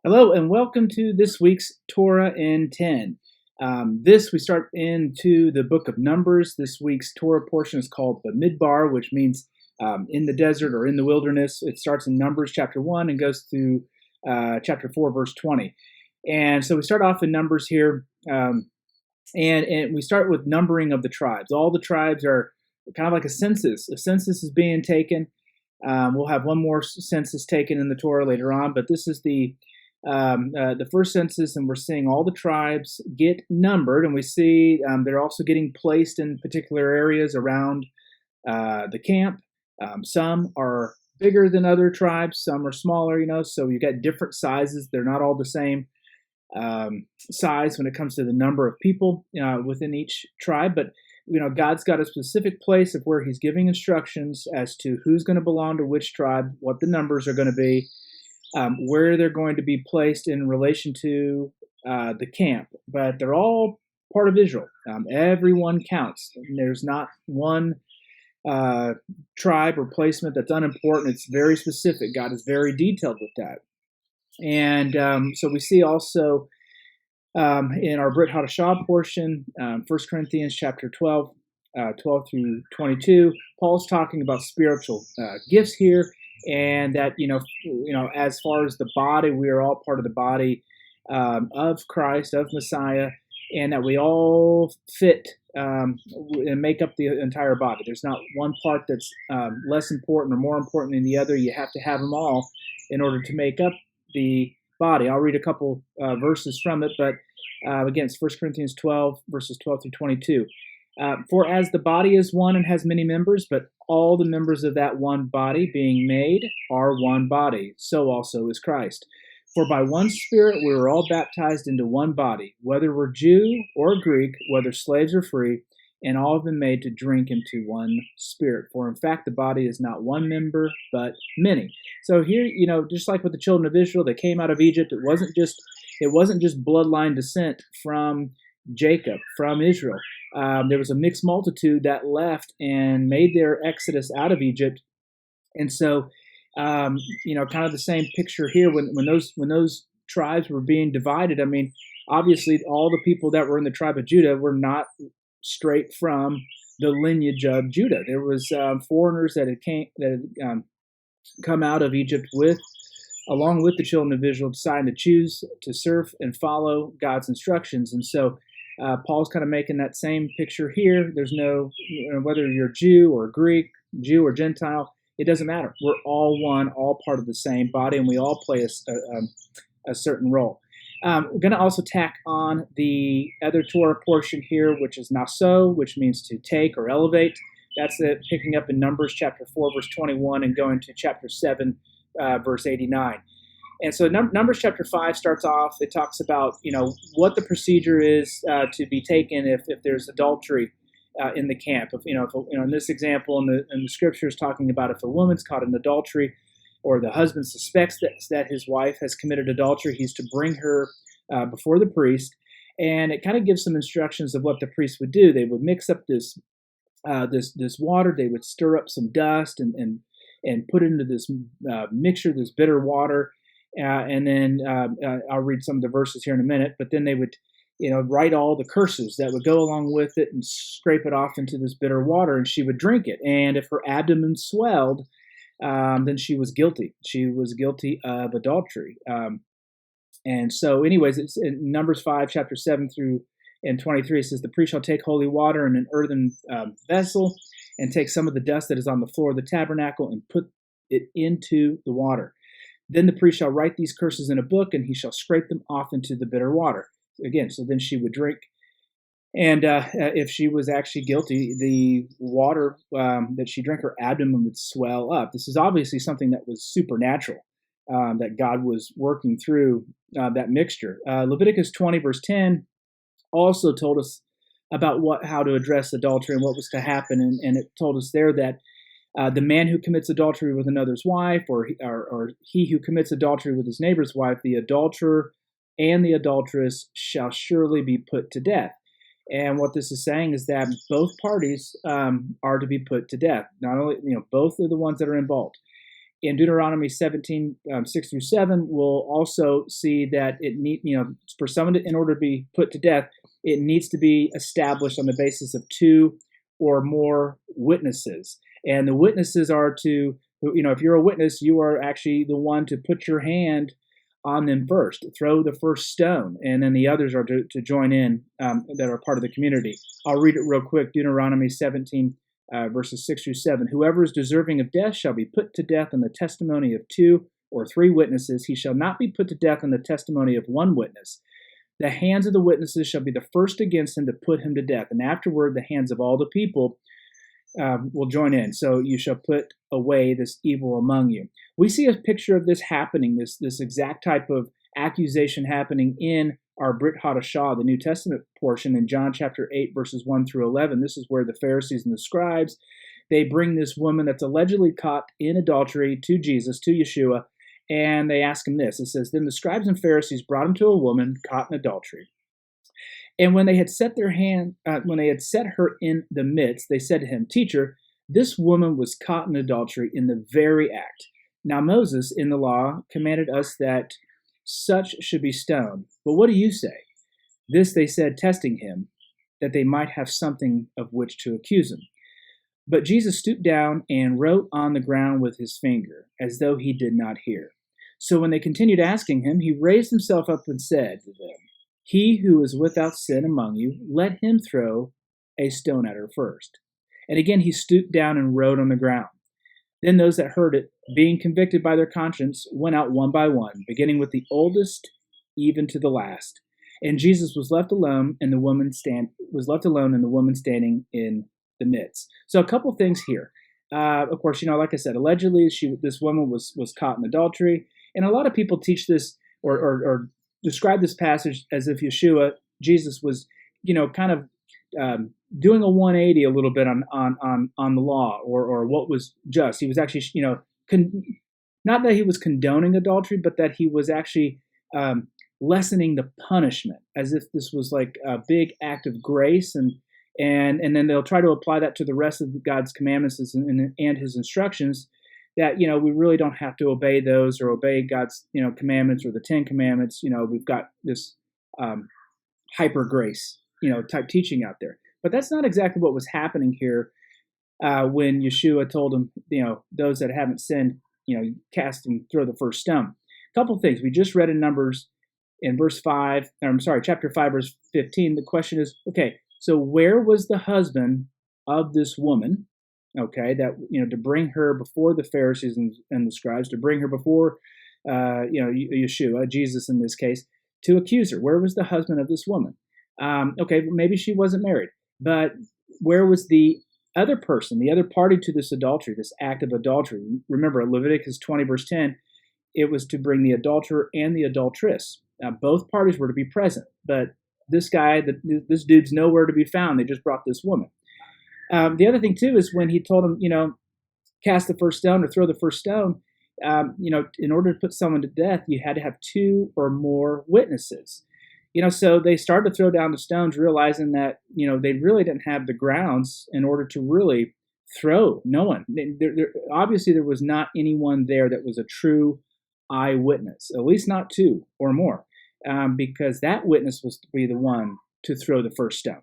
Hello and welcome to this week's Torah in 10. We start into the book of Numbers. This week's Torah portion is called Bemidbar, which means in the desert or in the wilderness. It starts in Numbers chapter 1 and goes through chapter 4, verse 20. And so we start off in Numbers here, and we start with numbering of the tribes. All the tribes are kind of like a census. A census is being taken. We'll have one more census taken in the Torah later on, but this is the first census, and we're seeing all the tribes get numbered, and we see they're also getting placed in particular areas around the camp. Some are bigger than other tribes, some are smaller, so you've got different sizes. They're not all the same size when it comes to the number of people within each tribe, but God's got a specific place of where he's giving instructions as to who's going to belong to which tribe, what the numbers are going to be, where they're going to be placed in relation to the camp. But they're all part of Israel. Everyone counts. There's not one tribe or placement that's unimportant. It's very specific. God is very detailed with that. And so we see also in our Brit Hadashah portion, 1 Corinthians chapter 12, 12 through 22, Paul's talking about spiritual gifts here. And that, as far as the body, we are all part of the body of Christ, of Messiah, and that we all fit and make up the entire body. There's not one part that's less important or more important than the other. You have to have them all in order to make up the body. I'll read a couple verses from it, but again, it's 1 Corinthians 12, verses 12 through 22. For as the body is one and has many members, but all the members of that one body being made are one body, so also is Christ. For by one Spirit we were all baptized into one body, whether we're Jew or Greek, whether slaves or free, and all have been made to drink into one Spirit. For in fact the body is not one member, but many. So here, just like with the children of Israel, they came out of Egypt. It wasn't just bloodline descent from Jacob, from Israel. There was a mixed multitude that left and made their exodus out of Egypt. And so, kind of the same picture here when those tribes were being divided. I mean, obviously all the people that were in the tribe of Judah were not straight from the lineage of Judah. There was foreigners that had come out of Egypt along with the children of Israel, deciding to choose to serve and follow God's instructions. And so Paul's kind of making that same picture here. There's no, whether you're Jew or Greek, Jew or Gentile, it doesn't matter. We're all one, all part of the same body, and we all play a certain role. We're going to also tack on the other Torah portion here, which is Naso, which means to take or elevate. That's picking up in Numbers chapter 4, verse 21, and going to chapter 7, verse 89. And so Numbers chapter 5 starts off, it talks about, what the procedure is to be taken if there's adultery in the camp. In this example, in the scriptures talking about if a woman's caught in adultery or the husband suspects that his wife has committed adultery, he's to bring her before the priest. And it kind of gives some instructions of what the priest would do. They would mix up this water. They would stir up some dust and put it into this mixture, this bitter water. And then I'll read some of the verses here in a minute, but then they would, write all the curses that would go along with it and scrape it off into this bitter water, and she would drink it. And if her abdomen swelled, then she was guilty. She was guilty of adultery. And so anyways, it's in Numbers 5, chapter 7 through and 23, it says, the priest shall take holy water in an earthen vessel and take some of the dust that is on the floor of the tabernacle and put it into the water. Then the priest shall write these curses in a book, and he shall scrape them off into the bitter water. Again, so then she would drink. And if she was actually guilty, the water that she drank, her abdomen would swell up. This is obviously something that was supernatural, that God was working through that mixture. Leviticus 20, verse 10 also told us about how to address adultery and what was to happen. And it told us there that the man who commits adultery with another's wife, or he who commits adultery with his neighbor's wife, the adulterer and the adulteress shall surely be put to death. And what this is saying is that both parties are to be put to death. Not only, both are the ones that are involved. In Deuteronomy 17, 6 through 7, we'll also see that for someone in order to be put to death, it needs to be established on the basis of 2 or more witnesses. And the witnesses are to, if you're a witness, you are actually the one to put your hand on them first, throw the first stone, and then the others are to join in that are part of the community. I'll read it real quick. Deuteronomy 17, verses 6 through 7. Whoever is deserving of death shall be put to death on the testimony of 2 or 3 witnesses. He shall not be put to death on the testimony of 1 witness. The hands of the witnesses shall be the first against him to put him to death, and afterward the hands of all the people will join in. So you shall put away this evil among you. We see a picture of this happening, this exact type of accusation happening in our Brit Hadashah, the New Testament portion, in John chapter 8, verses 1 through 11. This is where the Pharisees and the scribes, they bring this woman that's allegedly caught in adultery to Jesus, to Yeshua, and they ask him this. It says, then the scribes and Pharisees brought him to a woman caught in adultery. And when they had set her in the midst, they said to him, Teacher, this woman was caught in adultery in the very act. Now Moses in the law commanded us that such should be stoned. But what do you say? This they said, testing him, that they might have something of which to accuse him. But Jesus stooped down and wrote on the ground with his finger, as though he did not hear. So when they continued asking him, he raised himself up and said to them, He who is without sin among you, let him throw a stone at her first. And again he stooped down and wrote on the ground. Then those that heard it, being convicted by their conscience, went out one by one, beginning with the oldest even to the last. And Jesus was left alone, and the woman standing in the midst. So a couple things here. Of course, like I said, allegedly this woman was caught in adultery, and a lot of people teach this or describe this passage as if Jesus was, kind of doing a 180 a little bit on the law or what was just. He was actually, not that he was condoning adultery, but that he was actually lessening the punishment, as if this was like a big act of grace, and then they'll try to apply that to the rest of God's commandments and his instructions, that, we really don't have to obey those or obey God's, commandments or the 10 commandments. We've got this hyper grace, type teaching out there. But that's not exactly what was happening here when Yeshua told them, those that haven't sinned, cast and throw the first stone. A couple things. We just read in Numbers in chapter 5, verse 15. The question is, okay, so where was the husband of this woman? Okay, that, to bring her before the Pharisees and the scribes, to bring her before, Yeshua, Jesus in this case, to accuse her. Where was the husband of this woman? Okay, maybe she wasn't married, but where was the other person, the other party to this adultery, this act of adultery? Remember, Leviticus 20, verse 10, it was to bring the adulterer and the adulteress. Both parties were to be present, but this dude's nowhere to be found. They just brought this woman. The other thing, too, is when he told them, cast the first stone or throw the first stone, in order to put someone to death, you had to have 2 or more witnesses. So they started to throw down the stones, realizing that, they really didn't have the grounds in order to really throw. No one. Obviously, there was not anyone there that was a true eyewitness, at least not 2 or more, because that witness was to be the one to throw the first stone.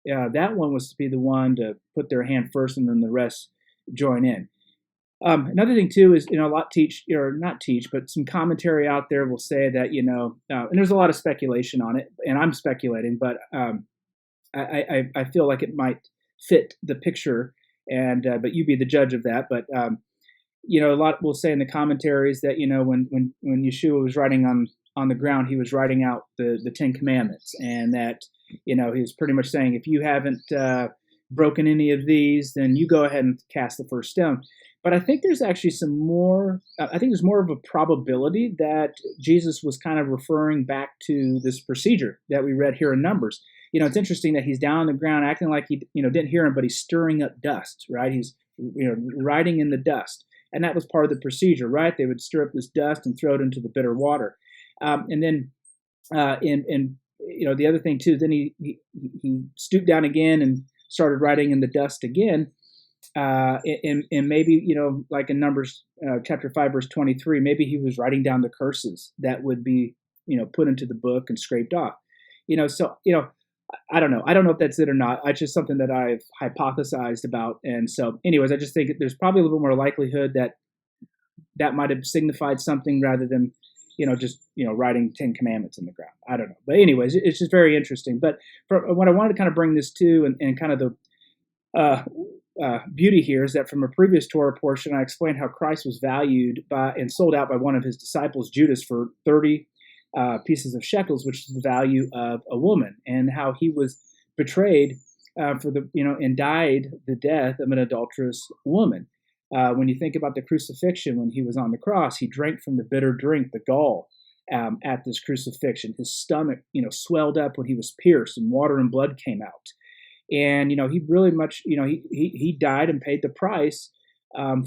That one was to be the one to put their hand first, and then the rest join in. Another thing, too, is, but some commentary out there will say that, and there's a lot of speculation on it, and I'm speculating, but I feel like it might fit the picture, and but you be the judge of that. But, a lot will say in the commentaries that, when Yeshua was writing on the ground, he was writing out the 10 commandments, and that, he was pretty much saying, if you haven't broken any of these, then you go ahead and cast the first stone. But I think there's actually there's more of a probability that Jesus was kind of referring back to this procedure that we read here in Numbers. It's interesting that he's down on the ground acting like he, didn't hear him, but he's stirring up dust, right? He's, writing in the dust. And that was part of the procedure, right? They would stir up this dust and throw it into the bitter water. And then, the other thing too, then he stooped down again and started writing in the dust again. And maybe, like in Numbers chapter 5, verse 23, maybe he was writing down the curses that would be, put into the book and scraped off. So, I don't know. I don't know if that's it or not. It's just something that I've hypothesized about. And so anyways, I just think there's probably a little bit more likelihood that might have signified something rather than, just, writing 10 commandments in the ground. I don't know. But anyways, it's just very interesting. But what I wanted to kind of bring this to and kind of the beauty here is that from a previous Torah portion, I explained how Christ was valued by and sold out by one of his disciples, Judas, for 30 pieces of shekels, which is the value of a woman, and how he was betrayed and died the death of an adulterous woman. When you think about the crucifixion, when he was on the cross, he drank from the bitter drink, the gall, at this crucifixion. His stomach, swelled up when he was pierced, and water and blood came out. And, he really much, he died and paid the price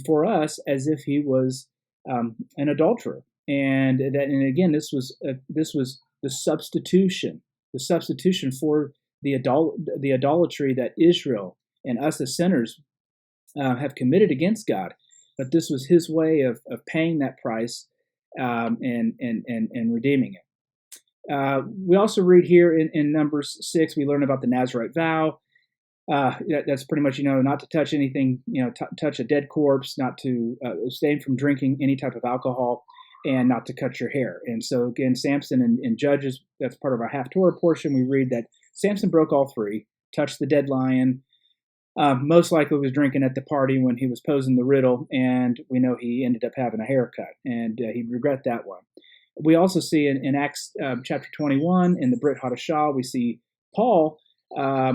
for us as if he was an adulterer. And again, this was the substitution for the idolatry that Israel and us as sinners have committed against God. But this was his way of paying that price and redeeming it. We also read here in Numbers 6, we learn about the Nazirite vow. That's pretty much, not to touch anything, touch a dead corpse, not to abstain from drinking any type of alcohol, and not to cut your hair. And so again, Samson in Judges, that's part of our Haftorah portion, we read that Samson broke all three, touched the dead lion, most likely was drinking at the party when he was posing the riddle, and we know he ended up having a haircut, and he'd regret that one. We also see in Acts chapter 21, in the Brit Hadashah, we see Paul.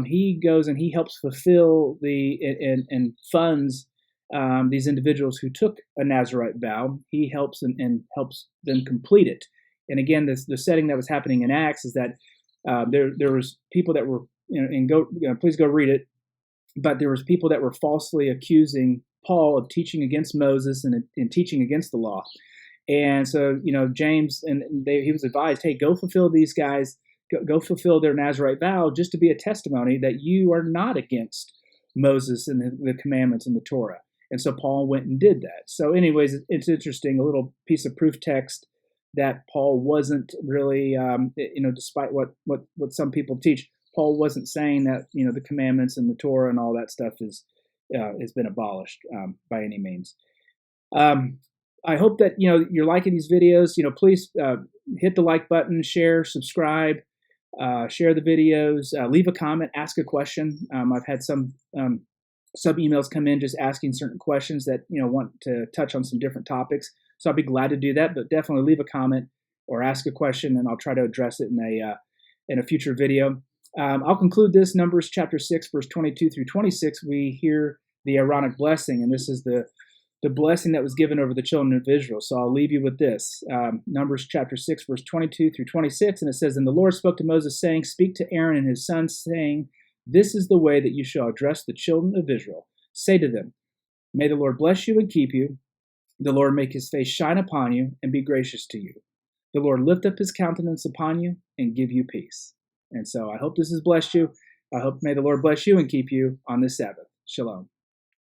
He goes and he helps fulfill and funds these individuals who took a Nazirite vow. He helps and helps them complete it. And again, the setting that was happening in Acts is that there was people that were, please go read it. But there was people that were falsely accusing Paul of teaching against Moses and teaching against the law. And so, James he was advised, hey, go fulfill these guys. Go fulfill their Nazirite vow just to be a testimony that you are not against Moses and the commandments in the Torah. And so Paul went and did that. So anyways, it's interesting, a little piece of proof text that Paul wasn't really, despite what some people teach, Paul wasn't saying that, the commandments and the Torah and all that stuff has been abolished by any means. I hope that, you're liking these videos. Please hit the like button, share, subscribe. Share the videos, leave a comment, ask a question. I've had some emails come in just asking certain questions that, want to touch on some different topics. So I'll be glad to do that, but definitely leave a comment or ask a question, and I'll try to address it in a future video. I'll conclude this, Numbers chapter 6, verse 22 through 26. We hear the Aaronic blessing, and this is the blessing that was given over the children of Israel. So I'll leave you with this. Numbers chapter 6, verse 22 through 26. And it says, And the Lord spoke to Moses, saying, Speak to Aaron and his sons, saying, This is the way that you shall address the children of Israel. Say to them, May the Lord bless you and keep you. The Lord make his face shine upon you and be gracious to you. The Lord lift up his countenance upon you and give you peace. And so I hope this has blessed you. I hope may the Lord bless you and keep you on this Sabbath. Shalom.